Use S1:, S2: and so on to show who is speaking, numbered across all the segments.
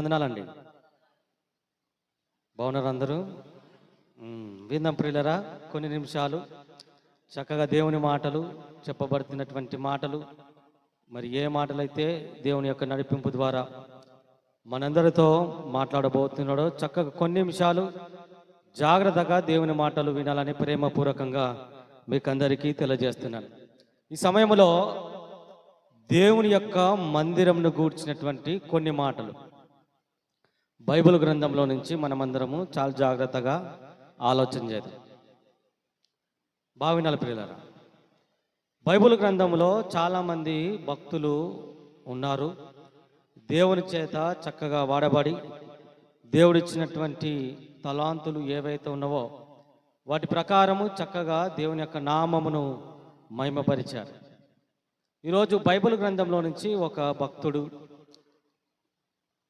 S1: వందనాలండి. బాగున్నారు అందరూ? విందాం ప్రియులరా, కొన్ని నిమిషాలు చక్కగా దేవుని మాటలు, చెప్పబడుతున్నటువంటి మాటలు, మరి ఏ మాటలైతే దేవుని యొక్క నడిపింపు ద్వారా మనందరితో మాట్లాడబోతున్నాడో చక్కగా కొన్ని నిమిషాలు జాగ్రత్తగా దేవుని మాటలు వినాలని ప్రేమపూర్వకంగా మీకు అందరికీ తెలియజేస్తున్నాను. ఈ సమయంలో దేవుని యొక్క మందిరంను గూర్చినటువంటి కొన్ని మాటలు బైబిల్ గ్రంథంలో నుంచి మనమందరము చాలా జాగ్రత్తగా ఆలోచన చేద్దాం. భావినాల ప్రియులారా, బైబిల్ గ్రంథంలో చాలామంది భక్తులు ఉన్నారు. దేవుని చేత చక్కగా వాడబడి దేవుడిచ్చినటువంటి తలాంతులు ఏవైతే ఉన్నావో వాటి ప్రకారము చక్కగా దేవుని యొక్క నామమును మహిమపరిచారు. ఈరోజు బైబిల్ గ్రంథంలో నుంచి ఒక భక్తుడు,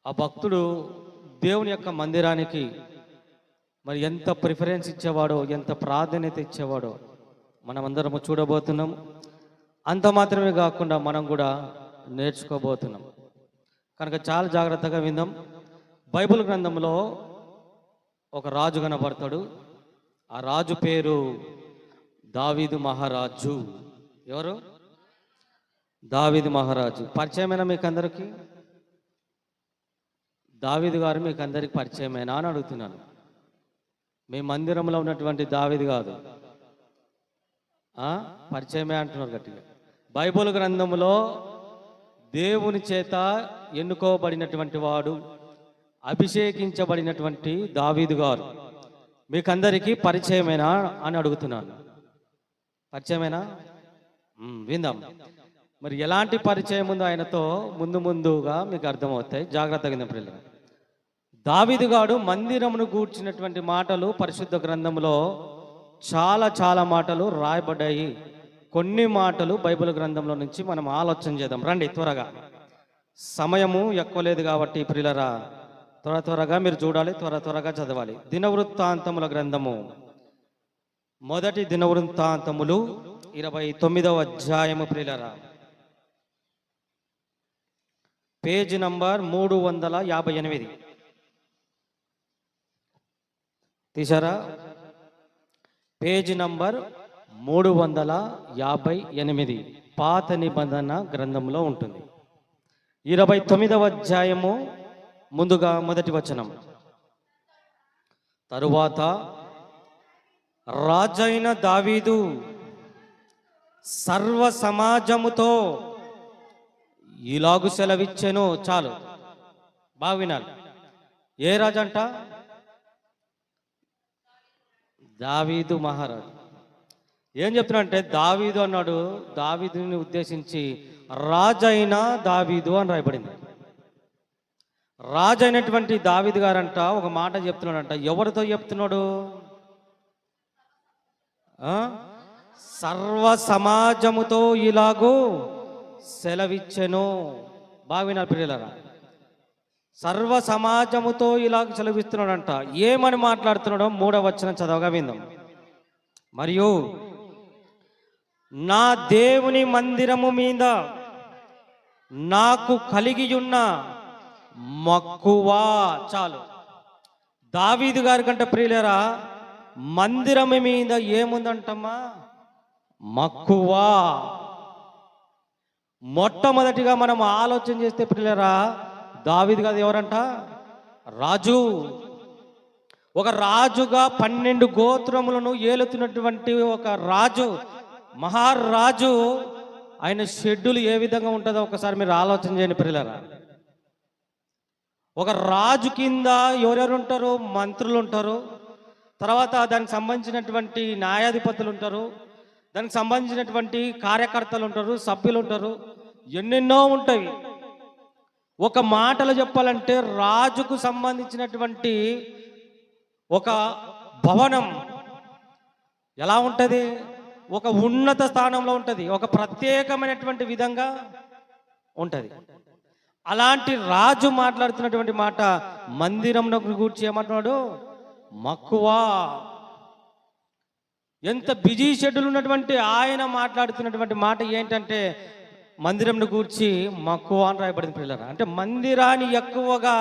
S1: ఆ భక్తుడు దేవుని యొక్క మందిరానికి మరి ఎంత ప్రిఫరెన్స్ ఇచ్చేవాడో, ఎంత ప్రాధాన్యత ఇచ్చేవాడో మనమందరము చూడబోతున్నాం. అంత మాత్రమే కాకుండా మనం కూడా నేర్చుకోబోతున్నాం. కనుక చాలా జాగ్రత్తగా విందాం. బైబిల్ గ్రంథంలో ఒక రాజు కనబడతాడు. ఆ రాజు పేరు దావీదు మహారాజు. ఎవరు? దావీదు మహారాజు. పరిచయమేనా మీకు అందరికీ? దావీదు గారు మీకు అందరికి పరిచయమేనా అని అడుగుతున్నాను. మీ మందిరంలో ఉన్నటువంటి దావీదు కాదు, పరిచయమే అంటున్నారు గట్టిగా. బైబిల్ గ్రంథంలో దేవుని చేత ఎన్నుకోబడినటువంటి వాడు, అభిషేకించబడినటువంటి దావీదు గారు మీకందరికీ పరిచయమేనా అని అడుగుతున్నాను. పరిచయమేనా? విందాం. మరి ఎలాంటి పరిచయం ఉందో ఆయనతో ముందుగా మీకు అర్థమవుతాయి. జాగ్రత్తగా విందాం పిల్లలు. దావీదు గారు మందిరమును గూర్చినటువంటి మాటలు పరిశుద్ధ గ్రంథంలో చాలా మాటలు రాయబడ్డాయి. కొన్ని మాటలు బైబిల్ గ్రంథంలో నుంచి మనం ఆలోచన చేద్దాం. రండి త్వరగా, సమయము ఎక్కువ లేదు కాబట్టి ప్రియులరా త్వరగా మీరు చూడాలి, త్వరగా చదవాలి. దినవృత్తాంతముల గ్రంథము, మొదటి దినవృత్తాంతములు 29వ అధ్యాయము ప్రియులరా, పేజీ నంబర్ 358 తీశారా? పేజీ నంబర్ 358 పాత నిబంధన గ్రంథంలో ఉంటుంది. 29వ అధ్యాయము ముందుగా మొదటి వచనం. తరువాత రాజైన దావీదు సర్వ సమాజముతో ఇలాగు సెలవిచ్చెను. చాలు, బాగా వినాలి. ఏ రాజంట? దావీదు మహారాజు. ఏం చెప్తున్నా అంటే దావీదు అన్నాడు. దావీదుని ఉద్దేశించి రాజైన దావీదు అని రాయబడింది. రాజు అయినటువంటి దావీదు గారంట ఒక మాట చెప్తున్నాడంట. ఎవరితో చెప్తున్నాడు? సర్వ సమాజముతో ఇలాగూ సెలవిచ్చెను. బాగా వినాలి పిల్లలారా. సర్వ సమాజముతో ఇలాగ సెలవిస్తున్నాడంట. ఏమని మాట్లాడుతున్నాడో 3వ వచనం చదవగా విందాం. మరియు నా దేవుని మందిరము మీద నాకు కలిగి ఉన్న మక్కువ. చాలు. దావీదు గారి కంటే ప్రియులరా మందిరం మీద ఏముందంటమ్మా? మక్కువ. మొట్టమొదటిగా మనం ఆలోచన చేస్తే ప్రియులరా, దావీదు గారు ఎవరంట? రాజు. ఒక రాజుగా 12 గోత్రములను ఏలుతున్నటువంటి ఒక రాజు, మహారాజు. ఆయన షెడ్యూల్ ఏ విధంగా ఉంటుందో ఒకసారి మీరు ఆలోచన చేయండి ప్రియులరా. ఒక రాజు కింద ఎవరెవరు ఉంటారు? మంత్రులు ఉంటారు, తర్వాత దానికి సంబంధించినటువంటి న్యాయాధిపతులు ఉంటారు, దానికి సంబంధించినటువంటి కార్యకర్తలు ఉంటారు, సభ్యులు ఉంటారు, ఎన్నెన్నో ఉంటాయి. ఒక మాటలో చెప్పాలంటే రాజుకు సంబంధించినటువంటి ఒక భవనం ఎలా ఉంటుంది? ఒక ఉన్నత స్థానంలో ఉంటుంది, ఒక ప్రత్యేకమైనటువంటి విధంగా ఉంటుంది. అలాంటి రాజు మాట్లాడుతున్నటువంటి మాట మందిరంలో గూర్చి ఏమంటున్నాడు? మక్కువ. ఎంత బిజీ షెడ్యూల్ ఉన్నటువంటి ఆయన మాట్లాడుతున్నటువంటి మాట ఏంటంటే మందిరంను గూర్చి మక్కువ అని రాయబడింది పిల్లరా. అంటే మందిరాన్ని ఎక్కువగా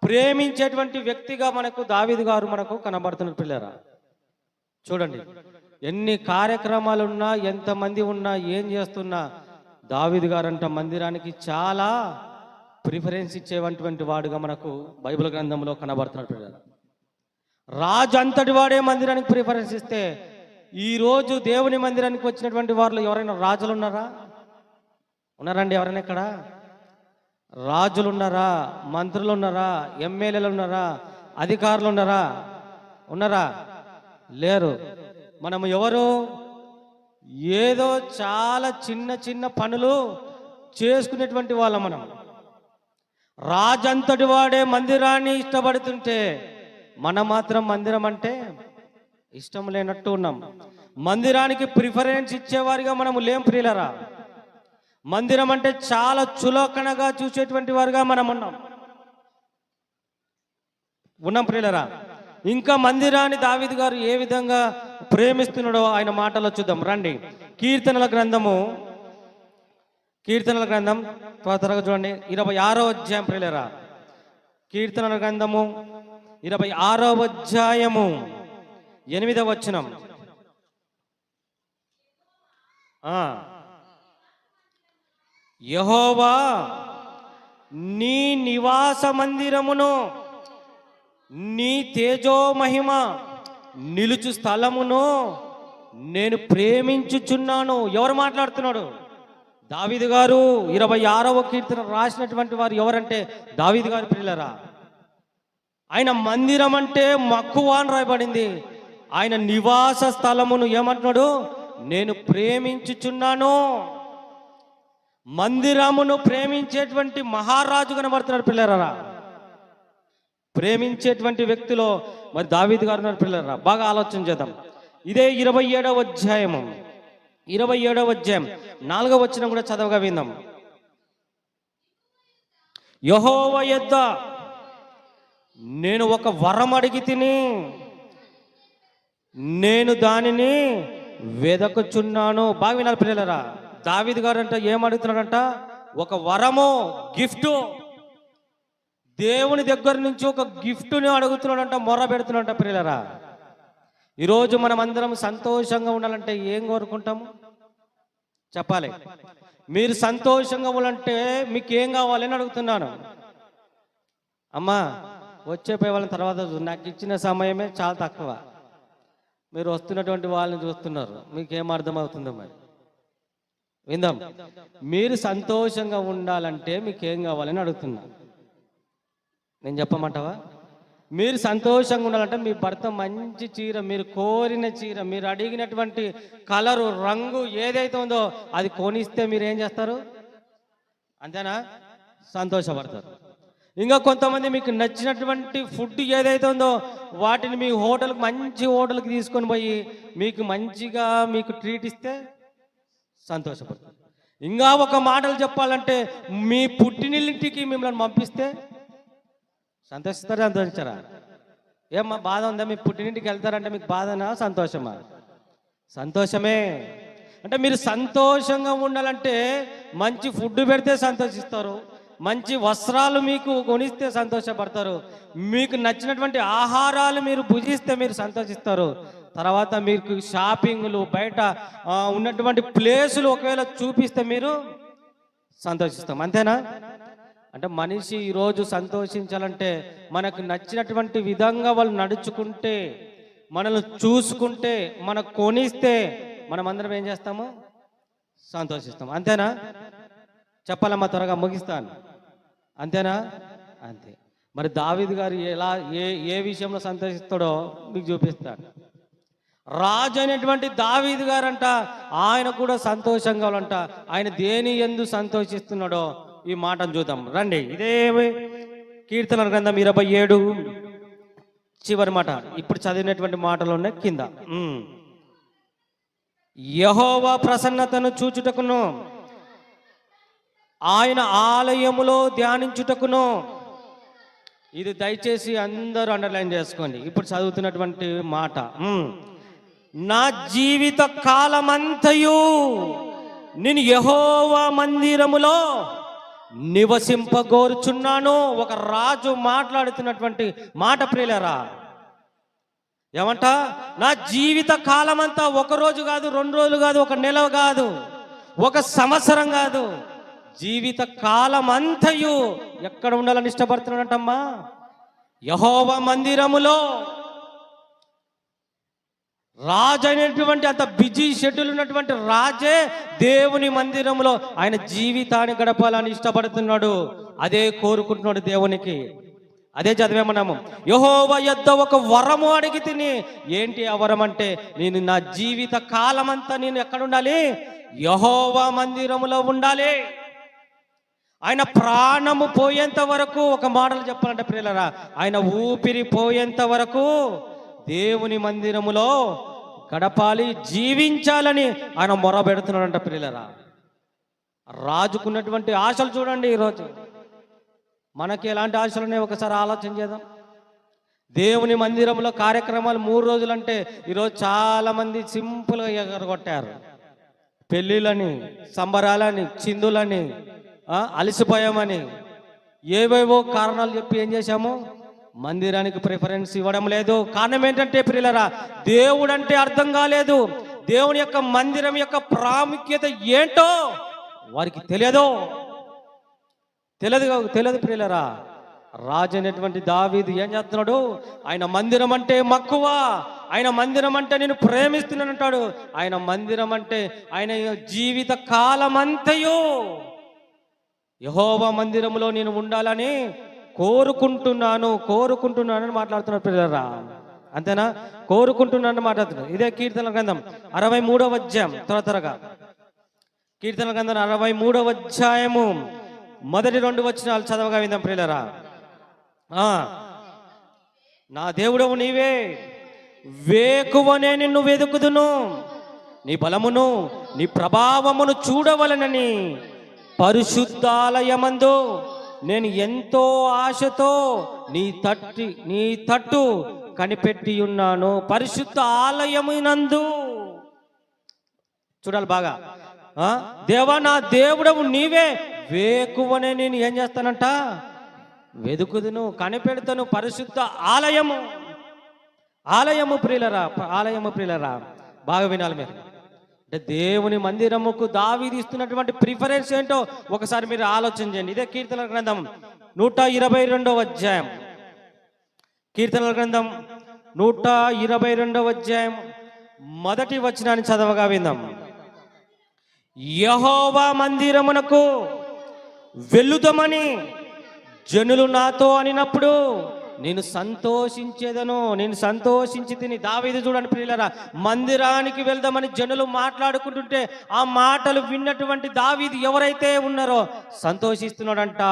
S1: ప్రేమించేటువంటి వ్యక్తిగా మనకు దావీదు గారు మనకు కనబడుతున్న పిల్లరా. చూడండి, ఎన్ని కార్యక్రమాలు ఉన్నా, ఎంతమంది ఉన్నా, ఏం చేస్తున్నా దావీదు గారంట మందిరానికి చాలా ప్రిఫరెన్స్ ఇచ్చేటువంటి వాడుగా మనకు బైబిల్ గ్రంథంలో కనబడుతున్నట్టు. రాజు అంతటి వాడే మందిరానికి ప్రిఫరెన్స్ ఇస్తే, ఈరోజు దేవుని మందిరానికి వచ్చినటువంటి వారిలో ఎవరైనా రాజులు ఉన్నారా? ఉన్నారండి? ఎవరైనా ఇక్కడ రాజులు ఉన్నారా? మంత్రులు ఉన్నారా? ఎమ్మెల్యేలు ఉన్నారా? అధికారులు ఉన్నారా? ఉన్నారా? లేరు. మనం ఎవరు? ఏదో చాలా చిన్న చిన్న పనులు చేసుకునేటువంటి వాళ్ళం మనం. రాజంతటి వాడే మందిరాన్ని ఇష్టపడుతుంటే మనం మాత్రం మందిరం అంటే ఇష్టం లేనట్టు ఉన్నాం. మందిరానికి ప్రిఫరెన్స్ ఇచ్చేవారిగా మనము లేం ప్రియులరా. మందిరం అంటే చాలా చులకనగా చూసేటువంటి వారుగా మనం ఉన్నాం ప్రియులరా. ఇంకా మందిరాన్ని దావీదు గారు ఏ విధంగా ప్రేమిస్తున్నాడో ఆయన మాటలో చూద్దాం రండి. కీర్తనల గ్రంథం త్వరగా చూడండి, 26వ అధ్యాయం ప్రియులరా. కీర్తనల గ్రంథము 26వ అధ్యాయము 8వ వచనం. యెహోవా నీ నివాస మందిరమును, నీ తేజో మహిమ నిలుచు స్థలమును నేను ప్రేమించుచున్నాను. ఎవరు మాట్లాడుతున్నాడు? దావీదు గారు. 26వ కీర్తన రాసినటువంటి వారు ఎవరంటే దావీదు గారు పిల్లరా. ఆయన మందిరం అంటే మక్కువ అని రాయబడింది. ఆయన నివాస స్థలమును ఏమంటున్నాడు? నేను ప్రేమించుచున్నాను. మందిరమును ప్రేమించేటువంటి మహారాజు కనబడుతున్నాడు పిల్లరా. ప్రేమించేటువంటి వ్యక్తిలో మరి దావీదు గారు ఉన్నారు పిల్లరా. బాగా ఆలోచన చేద్దాం. ఇదే 27వ అధ్యాయం 4వ వచనం కూడా చదవగా విందాం. యెహోవా యొద్ద నేను ఒక వరం అడిగి తిని, నేను దానిని వెదకుచున్నాను. బాగా వినాలి పిల్లలరా. దావీదు గారు అంటే ఏమడుగుతున్నాడంట? ఒక వరము, గిఫ్ట్. దేవుని దగ్గర నుంచి ఒక గిఫ్ట్ని అడుగుతున్నాడంట, మొర్ర పెడుతున్నాడంట పిల్లలరా. ఈరోజు మనం అందరం సంతోషంగా ఉండాలంటే ఏం కోరుకుంటాము చెప్పాలి? మీరు సంతోషంగా ఉండాలంటే మీకు ఏం కావాలని అడుగుతున్నాను. అమ్మా వచ్చేపోయే వాళ్ళని తర్వాత నాకు ఇచ్చిన సమయమే చాలా తక్కువ. మీరు వస్తున్నటువంటి వాళ్ళని చూస్తున్నారు, మీకేం అర్థమవుతుందో మరి విందాం. మీరు సంతోషంగా ఉండాలంటే మీకేం కావాలని అడుగుతున్నా. నేను చెప్పమంటావా? మీరు సంతోషంగా ఉండాలంటే మీ భర్త మంచి చీర, మీరు కోరిన చీర, మీరు అడిగినటువంటి కలరు, రంగు ఏదైతే ఉందో అది కొనిస్తే మీరు ఏం చేస్తారు? అంతేనా? సంతోషపడతారు. ఇంకా కొంతమంది మీకు నచ్చినటువంటి ఫుడ్ ఏదైతే ఉందో వాటిని మీ హోటల్కి, మంచి హోటల్కి తీసుకొని పోయి మీకు మంచిగా మీకు ట్రీట్ ఇస్తే సంతోషపడతారు. ఇంకా ఒక మాటలు చెప్పాలంటే మీ పుట్టినింటికి మిమ్మల్ని పంపిస్తే సంతోషిస్తారా? సంతోషించారా? ఏమ్మా బాధ ఉందా? మీ పుట్టినింటికి వెళ్తారంటే మీకు బాధనా సంతోషమా? సంతోషమే. అంటే మీరు సంతోషంగా ఉండాలంటే మంచి ఫుడ్ పెడితే సంతోషిస్తారు, మంచి వస్త్రాలు మీకు కొనిస్తే సంతోషపడతారు, మీకు నచ్చినటువంటి ఆహారాలు మీరు భుజిస్తే మీరు సంతోషిస్తారు. తర్వాత మీకు షాపింగ్లు, బయట ఉన్నటువంటి ప్లేసులు ఒకవేళ చూపిస్తే మీరు సంతోషిస్తాం. అంతేనా? అంటే మనిషి ఈరోజు సంతోషించాలంటే మనకు నచ్చినటువంటి విధంగా వాళ్ళు నడుచుకుంటే, మనల్ని చూసుకుంటే, మనకు కొనిస్తే మనం అందరం ఏం చేస్తాము? సంతోషిస్తాం. అంతేనా? చెప్పాలమ్మా, త్వరగా ముగిస్తాను. అంతేనా? అంతే. మరి దావీదు గారు ఎలా ఏ విషయంలో సంతోషిస్తాడో మీకు చూపిస్తాను. రాజు అయినటువంటి దావీదు గారంట ఆయన కూడా సంతోషంగా ఉంట. ఆయన దేని యందు సంతోషిస్తున్నాడో ఈ మాటను చూద్దాం రండి. ఇదే కీర్తనల గ్రంథం 27 చివరి మాట, ఇప్పుడు చదివినటువంటి మాటలు ఉన్నాయి కింద. యెహోవా ప్రసన్నతను చూచుటకును, ఆయన ఆలయములో ధ్యానించుటకును. ఇది దయచేసి అందరూ అండర్లైన్ చేసుకోండి. ఇప్పుడు చదువుతున్నటువంటి మాట, నా జీవిత కాలమంతయు నేను యెహోవా మందిరములో నివసింపగోరుచున్నాను. ఒక రాజు మాట్లాడుతున్నటువంటి మాట ప్రియులారా. ఏమంట? నా జీవిత కాలం అంతా ఒక రోజు కాదు, 2 రోజులు కాదు, ఒక నెల కాదు, ఒక సంవత్సరం కాదు, జీవిత కాలం అంతయు ఎక్కడ ఉండాలని ఇష్టపడుతున్నాడంటమ్మా? యెహోవా మందిరములో. రాజు అయినటువంటి అంత బిజీ షెడ్యూల్ ఉన్నటువంటి రాజే దేవుని మందిరంలో ఆయన జీవితాన్ని గడపాలని ఇష్టపడుతున్నాడు. అదే కోరుకుంటున్నాడు దేవునికి. అదే చదివేమన్నాము, యెహోవా యొద్ద ఒక వరము అడిగి తిని. ఏంటి ఆ వరం అంటే, నేను నా జీవిత కాలమంతా నేను ఎక్కడ ఉండాలి? యెహోవా మందిరములో ఉండాలి. ఆయన ప్రాణము పోయేంత వరకు, ఒక మాటలు చెప్పాలంటే ప్రియులారా, ఆయన ఊపిరి పోయేంత వరకు దేవుని మందిరములో గడపాలి, జీవించాలని ఆయన మొరబెడుతున్నాడంట ప్రియులారా. రాజుకున్నటువంటి ఆశలు చూడండి. ఈరోజు మనకి ఎలాంటి ఆశలు ఉన్నాయో ఒకసారి ఆలోచన చేద్దాం. దేవుని మందిరంలో కార్యక్రమాలు 3 రోజులంటే ఈరోజు చాలా మంది సింపుల్గా ఎగరగొట్టారు. పెళ్ళిళ్ళని, సంబరాలని, చిందులని, అలసిపోయామని ఏవేవో కారణాలు చెప్పి ఏం చేశాము? మందిరానికి ప్రిఫరెన్స్ ఇవ్వడం లేదు. కారణం ఏంటంటే ప్రియులారా, దేవుడు అంటే అర్థం కాలేదు. దేవుని యొక్క మందిరం యొక్క ప్రాముఖ్యత ఏంటో వారికి తెలియదు ప్రియులారా. రాజు అయినటువంటి దావీదు ఏం చేస్తున్నాడు? ఆయన మందిరం అంటే మక్కువ, ఆయన మందిరం అంటే నేను ప్రేమిస్తున్నాను అంటాడు. ఆయన మందిరం అంటే ఆయన జీవిత కాలమంతయు యెహోవా మందిరంలో నేను ఉండాలని కోరుకుంటున్నాను అని మాట్లాడుతున్నాడు ప్రియులారా. అంతేనా? కోరుకుంటున్నాను మాట్లాడుతున్నాడు. ఇదే కీర్తనల గ్రంథం 63వ అధ్యాయం. త్వరగా కీర్తనల గ్రంథం 63వ అధ్యాయము మొదటి 2 వచనాలు చదవగా విందాం ప్రియులారా. నా దేవుడవు నీవే, వేకువనే నిన్ను వెదుకుదును, నీ బలమును నీ ప్రభావమును చూడవలనని పరిశుద్ధాలయమందు నేను ఎంతో ఆశతో నీ తట్టు కనిపెట్టి ఉన్నాను. పరిశుద్ధ ఆలయమునందు చూడాలి బాగా. దేవా నా దేవుడవు నీవే, వేకువనే నేను ఏం చేస్తానంట? వెదుకుదును, కనిపెడతాను. పరిశుద్ధ ఆలయము ప్రియులరా, బాగా వినాలి మీరు. అంటే దేవుని మందిరముకు దావీదు ఇస్తున్నటువంటి ప్రిఫరెన్స్ ఏంటో ఒకసారి మీరు ఆలోచన చేయండి. ఇదే కీర్తనల గ్రంథం 122వ అధ్యాయం. కీర్తనల గ్రంథం 122వ అధ్యాయం మొదటి వచనాన్ని చదవగా విందాం. యెహోవా మందిరమునకు వెళ్ళుదామని జనులు నాతో అనినప్పుడు నేను సంతోషించి తిని. దావీదు చూడండి ప్రియులారా, మందిరానికి వెళ్దామని జనులు మాట్లాడుకుంటుంటే ఆ మాటలు విన్నటువంటి దావీదు ఎవరైతే ఉన్నారో సంతోషిస్తున్నాడంట.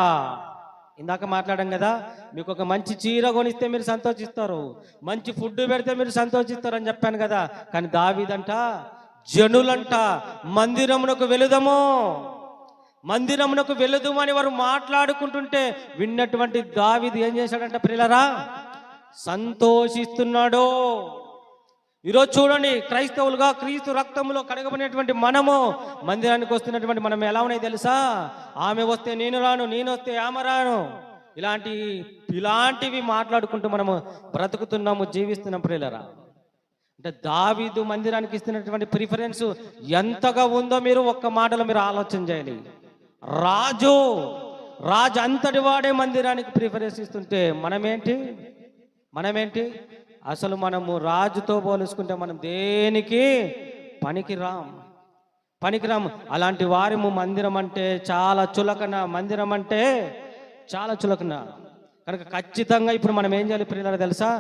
S1: ఇందాక మాట్లాడాం కదా, మీకు ఒక మంచి చీర కొనిస్తే మీరు సంతోషిస్తారు, మంచి ఫుడ్ పెడితే మీరు సంతోషిస్తారు అని చెప్పాను కదా. కానీ దావీదంట, జనులంట మందిరమునకు వెళుదాము అని వారు మాట్లాడుకుంటుంటే విన్నటువంటి దావీదు ఏం చేశాడంట ప్రియులారా? సంతోషిస్తున్నాడు. ఈరోజు చూడండి, క్రైస్తవులుగా క్రీస్తు రక్తములో కడగబడినటువంటి మనము మందిరానికి వస్తున్నటువంటి మనం ఎలా ఉన్నాయి తెలుసా? ఆమె వస్తే నేను రాను, నేను వస్తే ఆమె రాను, ఇలాంటివి మాట్లాడుకుంటూ మనము బ్రతుకుతున్నాము, జీవిస్తున్నాం ప్రియులారా. అంటే దావీదు మందిరానికి ఇస్తున్నటువంటి ప్రిఫరెన్స్ ఎంతగా ఉందో మీరు ఒక్క మాటలో మీరు ఆలోచన చేయాలి. రాజు అంతటి వాడే మందిరానికి ప్రిఫరెన్స్ ఇస్తుంటే మనమేంటి? అసలు మనము రాజుతో పోల్చుకుంటే మనం దేనికి పనికిరాము. అలాంటి వారిము మందిరం అంటే చాలా చులకన. కనుక ఖచ్చితంగా ఇప్పుడు మనం ఏం చేయాలి ప్రియులారా తెలుసా?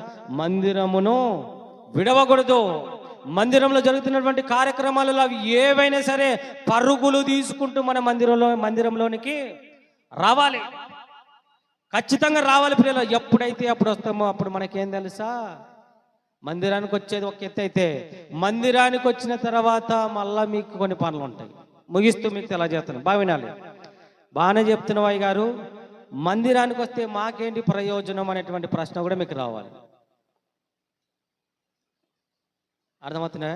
S1: మందిరమును విడవకూడదు. మందిరంలో జరుగుతున్నటువంటి కార్యక్రమాలలో అవి ఏవైనా సరే పరుగులు తీసుకుంటూ మన మందిరంలోనికి రావాలి. ఖచ్చితంగా రావాలి ప్రియులు. ఎప్పుడైతే అప్పుడు వస్తామో అప్పుడు మనకేం తెలుసా? మందిరానికి వచ్చేది ఒక ఎత్తు అయితే, మందిరానికి వచ్చిన తర్వాత మళ్ళా మీకు కొన్ని పనులు ఉంటాయి. ముగిస్తూ మీకు తెలియజేస్తున్నాను, బాగా వినాలి. బాగానే చెప్తున్న గారు, మందిరానికి వస్తే మాకేంటి ప్రయోజనం అనేటువంటి ప్రశ్న కూడా మీకు రావాలి. అర్థమవుతున్నా?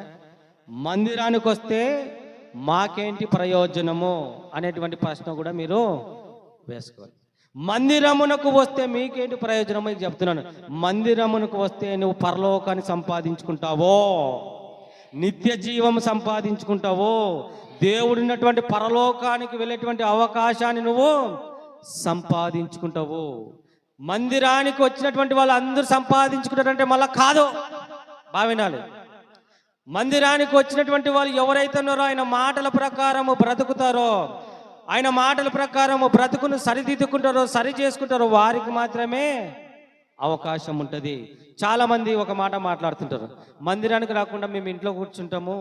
S1: మందిరానికి వస్తే మాకేంటి ప్రయోజనము అనేటువంటి ప్రశ్న కూడా మీరు వేసుకోవాలి. మందిరమునకు వస్తే మీకేంటి ప్రయోజనం అని చెప్తున్నాను. మందిరమునకు వస్తే నువ్వు పరలోకాన్ని సంపాదించుకుంటావో, నిత్య జీవం సంపాదించుకుంటావో, దేవుడున్నటువంటి పరలోకానికి వెళ్ళేటువంటి అవకాశాన్ని నువ్వు సంపాదించుకుంటావు. మందిరానికి వచ్చినటువంటి వాళ్ళు అందరూ సంపాదించుకుంటారంటే మళ్ళా కాదు, బాగా వినాలి. మందిరానికి వచ్చినటువంటి వాళ్ళు ఎవరైతే ఉన్నారో ఆయన మాటల ప్రకారము బ్రతుకుతారో, ఆయన మాటల ప్రకారము బ్రతుకును సరిదిద్దుకుంటారో, సరి చేసుకుంటారో వారికి మాత్రమే అవకాశం ఉంటుంది. చాలామంది ఒక మాట మాట్లాడుతుంటారు, మందిరానికి రాకుండా మేము ఇంట్లో కూర్చుంటాము,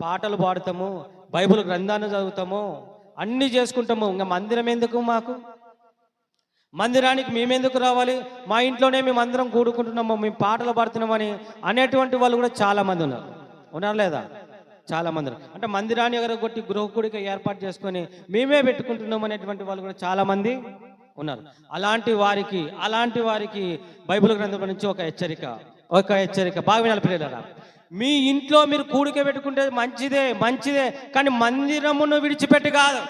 S1: పాటలు పాడుతాము, బైబిల్ గ్రంథాన్ని చదువుతాము, అన్నీ చేసుకుంటాము, ఇంకా మందిరం ఎందుకు మాకు, మందిరానికి మేమెందుకు రావాలి, మా ఇంట్లోనే మేము అందరం కూడుకుంటున్నాము, మేము పాటలు పాడుతున్నామని అనేటువంటి వాళ్ళు కూడా చాలామంది ఉన్నారు లేదా? చాలామంది. అంటే మందిరాన్ని ఎగరగొట్టి గృహకుడిక ఏర్పాటు చేసుకొని మేమే పెట్టుకుంటున్నాం అనేటువంటి వాళ్ళు కూడా చాలామంది ఉన్నారు. అలాంటి వారికి బైబిల్ గ్రంథం నుంచి ఒక హెచ్చరిక బాగా వినాలి పిల్లలారా. మీ ఇంట్లో మీరు కూడిక పెట్టుకుంటే మంచిదే, కానీ మందిరమును విడిచిపెట్టి కాదు,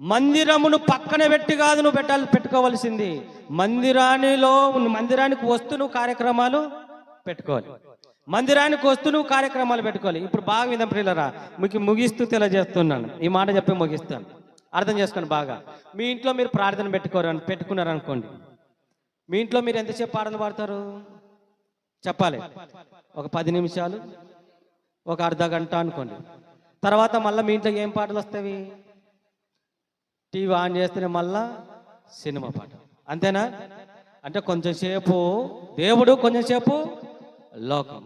S1: మందిరమును పక్కన పెట్టి కాదు నువ్వు పెట్టుకోవాల్సింది. మందిరానికి వస్తూ నువ్వు కార్యక్రమాలు పెట్టుకోవాలి. ఇప్పుడు బాగా విధం ప్రియులరా, మీకు ముగిస్తూ తెలియజేస్తున్నాను, ఈ మాట చెప్పి ముగిస్తాను, అర్థం చేసుకోండి బాగా. మీ ఇంట్లో మీరు ప్రార్థన పెట్టుకున్నారనుకోండి, మీ ఇంట్లో మీరు ఎంతసేపు పాటలు పాడతారు చెప్పాలి? ఒక 10 నిమిషాలు, ఒక అర్ధ గంట అనుకోండి. తర్వాత మళ్ళీ మీ ఇంట్లో ఏం పాటలు వస్తాయి? టీవీ ఆన్ చేస్తేనే మళ్ళా సినిమా పాట, అంతేనా? అంటే కొంచెంసేపు దేవుడు, కొంచెంసేపు లోకం,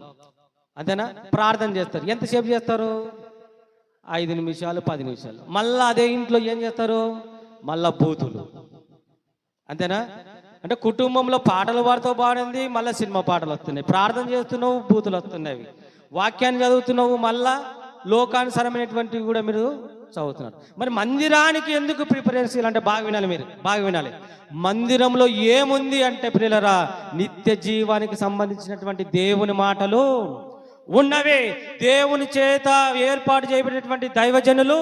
S1: అంతేనా? ప్రార్థన చేస్తారు, ఎంతసేపు చేస్తారు? 5 నిమిషాలు 10 నిమిషాలు. మళ్ళీ అదే ఇంట్లో ఏం చేస్తారు? మళ్ళా బూతులు, అంతేనా? అంటే కుటుంబంలో పాటలు పాడుతూ బాగుంది, మళ్ళీ సినిమా పాటలు వస్తున్నాయి. ప్రార్థన చేస్తున్నావు, బూతులు వస్తున్నాయి. వాక్యాన్ని చదువుతున్నావు, మళ్ళా లోకానుసరమైనటువంటివి కూడా మీరు చదువుతున్నారు. మరి మందిరానికి ఎందుకు ప్రిఫరెన్స్ ఇవ్వాలంటే బాగా వినాలి, మీరు బాగా వినాలి. మందిరంలో ఏముంది అంటే ప్రియులరా, నిత్య జీవానికి సంబంధించినటువంటి దేవుని మాటలు ఉన్నవే, దేవుని చేత ఏర్పాటు చేయబడినటువంటి దైవజనులు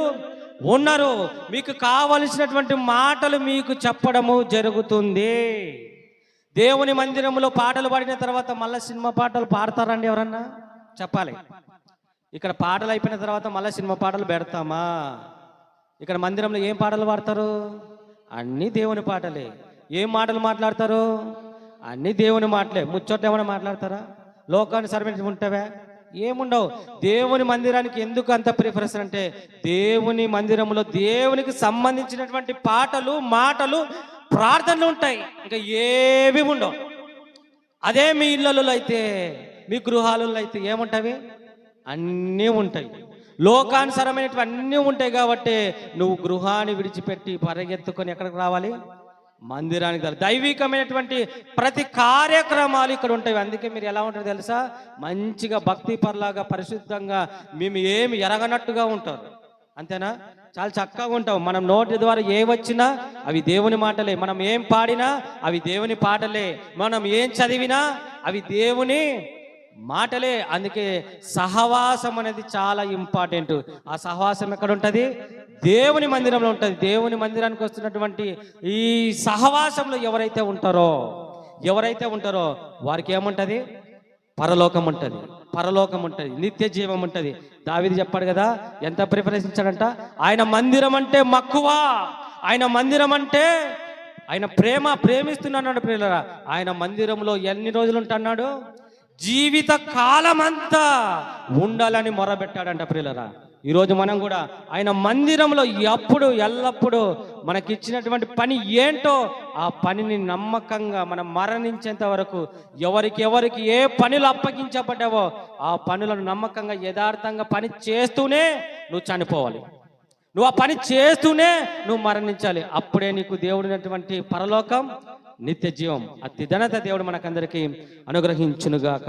S1: ఉన్నారు. మీకు కావలసినటువంటి మాటలు మీకు చెప్పడము జరుగుతుంది. దేవుని మందిరంలో పాటలు పాడిన తర్వాత మళ్ళీ సినిమా పాటలు పాడతారండి ఎవరన్నా? చెప్పాలి. ఇక్కడ పాటలు అయిపోయిన తర్వాత మళ్ళీ సినిమా పాటలు పెడతామా? ఇక్కడ మందిరంలో ఏం పాటలు పాడతారు? అన్నీ దేవుని పాటలే. ఏం మాటలు మాట్లాడతారు? అన్నీ దేవుని మాటలే. ముచ్చోట్లు ఏమైనా మాట్లాడతారా? లోకాన్ని సర్వెంట్ ఉంటావా? ఏముండవు. దేవుని మందిరానికి ఎందుకు అంత ప్రిఫరెన్స్ అంటే, దేవుని మందిరంలో దేవునికి సంబంధించినటువంటి పాటలు, మాటలు, ప్రార్థనలు ఉంటాయి, ఇంకా ఏవి ఉండవు. అదే మీ ఇళ్ళలో అయితే, మీ గృహాలలో అయితే ఏముంటాయి? అన్నీ ఉంటాయి. లోకానుసరమైనటువంటి అన్నీ ఉంటాయి. కాబట్టి నువ్వు గృహాన్ని విడిచిపెట్టి పరిగెత్తుకొని ఎక్కడికి రావాలి? మందిరానికి. దైవికమైనటువంటి ప్రతి కార్యక్రమాలు ఇక్కడ ఉంటాయి. అందుకే మీరు ఎలా ఉంటారు తెలుసా? మంచిగా భక్తి పరులాగా, పరిశుద్ధంగా, మేము ఏమి ఎరగనట్టుగా ఉంటారు, అంతేనా? చాలా చక్కగా ఉంటాం. మనం నోటి ద్వారా ఏ వచ్చినా అవి దేవుని మాటలే, మనం ఏం పాడినా అవి దేవుని పాటలే, మనం ఏం చదివినా అవి దేవుని మాటలే. అందుకే సహవాసం అనేది చాలా ఇంపార్టెంట్. ఆ సహవాసం ఎక్కడ ఉంటుంది? దేవుని మందిరంలో ఉంటుంది. దేవుని మందిరానికి వస్తున్నటువంటి ఈ సహవాసంలో ఎవరైతే ఉంటారో వారికి ఏముంటుంది? పరలోకం ఉంటుంది, నిత్య జీవం ఉంటుంది. దావీదు చెప్పాడు కదా, ఎంత ప్రిఫరెన్స్ ఇచ్చాడంట? ఆయన మందిరం అంటే మక్కువ, ఆయన మందిరం అంటే ఆయన ప్రేమిస్తున్నాడు ప్రియులరా. ఆయన మందిరంలో ఎన్ని రోజులు ఉంటున్నాడు? జీవిత కాలమంతా ఉండాలని మొరబెట్టాడంట ప్రియులరా. ఈరోజు మనం కూడా ఆయన మందిరంలో ఎల్లప్పుడూ మనకిచ్చినటువంటి పని ఏంటో ఆ పనిని నమ్మకంగా మనం మరణించేంత వరకు ఎవరికి ఏ పనులు అప్పగించబడ్డావో ఆ పనులను నమ్మకంగా యథార్థంగా పని చేస్తూనే నువ్వు చనిపోవాలి. నువ్వు ఆ పని చేస్తూనే నువ్వు మరణించాలి. అప్పుడే నీకు దేవుడినటువంటి పరలోకం, నిత్య జీవం, అతి ఘనత దేవుడు మనకందరికీ అనుగ్రహించునుగాక.